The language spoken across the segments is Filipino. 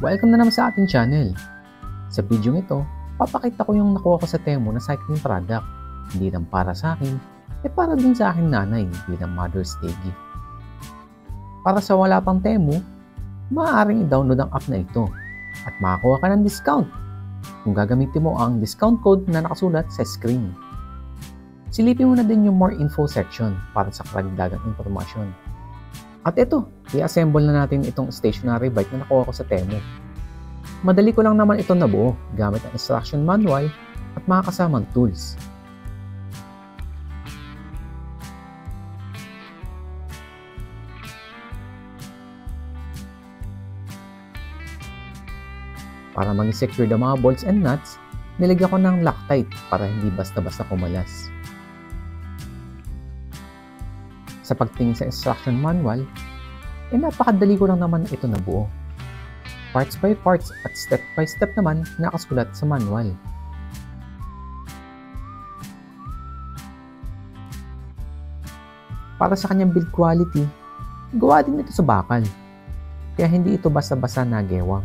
Welcome na naman sa ating channel. Sa video ito, papakita ko yung nakuha ko sa Temu na cycling product. Hindi lang para sa akin, para din sa aking nanay bilang Mother's Day gift. Para sa wala pang Temu, maaaring i-download ang app na ito at makakuha ka ng discount kung gagamitin mo ang discount code na nakasulat sa screen. Silipin mo na din yung more info section para sa karagdagang impormasyon. At ito, i-assemble na natin itong stationary bike na nakuha ko sa Temu. Madali ko lang naman ito nabuo gamit ang instruction manual at mga kasamang tools. Para mag-secure the mga bolts and nuts, nilagyan ko ng Loctite para hindi basta-basta kumalas. Sa pagtingin sa instruction manual, napakadali ko lang naman ito nabuo. Parts by parts at step by step naman nakasulat sa manual. Para sa kanyang build quality, gawa din ito sa bakal, kaya hindi ito basta-basta nagewang.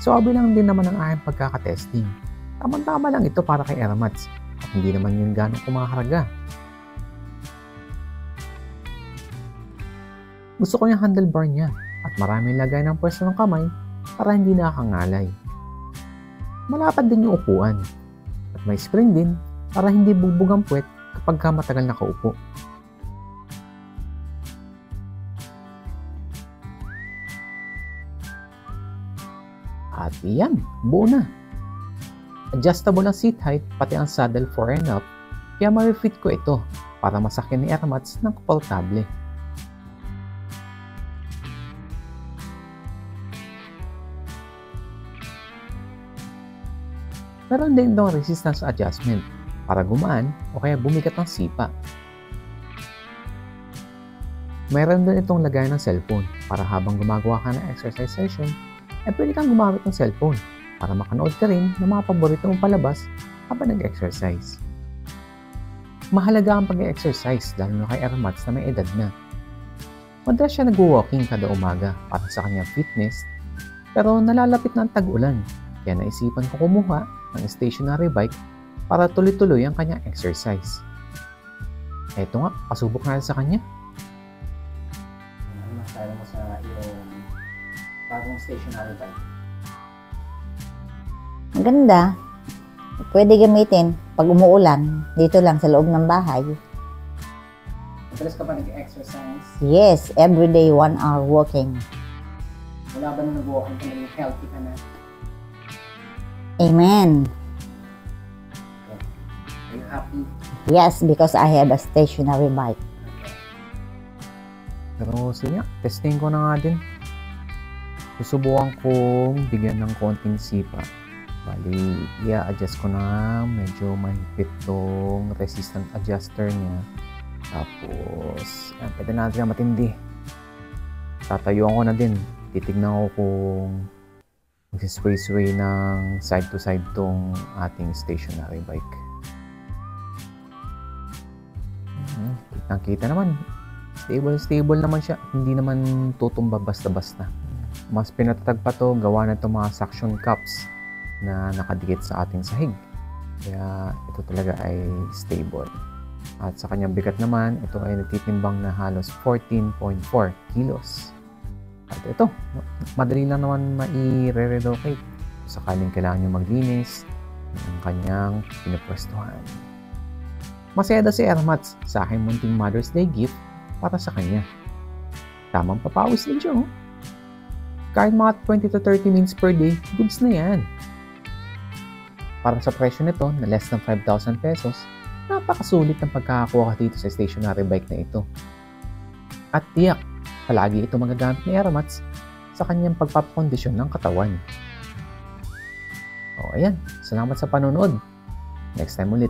Swabe lang din naman ang aking pagkakatesting. Tama-tama lang ito para kay Airmats at hindi naman yun ganong kumakarga. Gusto ko yung handlebar niya at maraming lagay ng pwesto ng kamay para hindi nakakangalay. Malapad din yung upuan at may spring din para hindi bugbog ang puwet kapag matagal nakaupo. At iyan, buo na. Adjustable ang seat height pati ang saddle fore and up, kaya ma-refit ko ito para masakyan ni Airmats ng komportable. Meron din itong resistance adjustment para gumaan o kaya bumigat ang sipa. Meron din itong lagay ng cellphone para habang gumagawa ka ng exercise session, pwede kang gumamit ng cellphone para makanood ka rin ng mga paborito mong palabas habang nag-exercise. Mahalaga ang pag-exercise lalo na kay Airmats na may edad na. Madalas siya nag-walking kada umaga para sa kanyang fitness, pero nalalapit na ang tag-ulan kaya naisipan ko kumuha ng stationary bike para tuloy-tuloy ang kanyang exercise. Eto nga, pasubok na sa kanya. Ano masyado mo sa iyong bagong stationary bike? Maganda. Pwede gamitin pag umuulan dito lang sa loob ng bahay. Madalas ka ba nag-exercise? Yes, every day 1 hour walking. Wala ba nung nag-walking ka naging healthy ka na? Amen. Okay. Are you happy? Yes, because I have a stationary bike. Okay. Pero sige nga, testing ko na nga din. Susubukan kong bigyan ng konting sipa. Bali, i-adjust ko na medyo mahigpit tong resistant adjuster niya. Tapos, pwede natin na matindi. Tatayuan ko na din. Titignan ko kung magsisway-sway ng side to side tong ating stationary bike. Kitang-kita naman. Stable naman siya. Hindi naman tutumba basta-basta. Mas pinatatag pa to gawa na itong mga suction cups na nakadikit sa ating sahig. Kaya ito talaga ay stable. At sa kanyang bigat naman, ito ay nagtitimbang na halos 14.4 kilos. At ito, madali lang naman mai-relocate sakaling kailangan nyo maglinis ng kanyang pinapwestuhan. Masaya daw si Airmats sa aking munting Mother's Day gift para sa kanya. Tamang papawis din siya, oh. Kahit mga 20 to 30 minutes per day, goods na yan. Para sa presyo nito na less than 5,000 pesos, napakasulit ng pagkakakuha ka dito sa stationary bike na ito. At tiyak, palagi ito magagamit ni Aeromats sa kanyang pagpapakondisyon ng katawan. O ayan, salamat sa panonood. Next time ulit.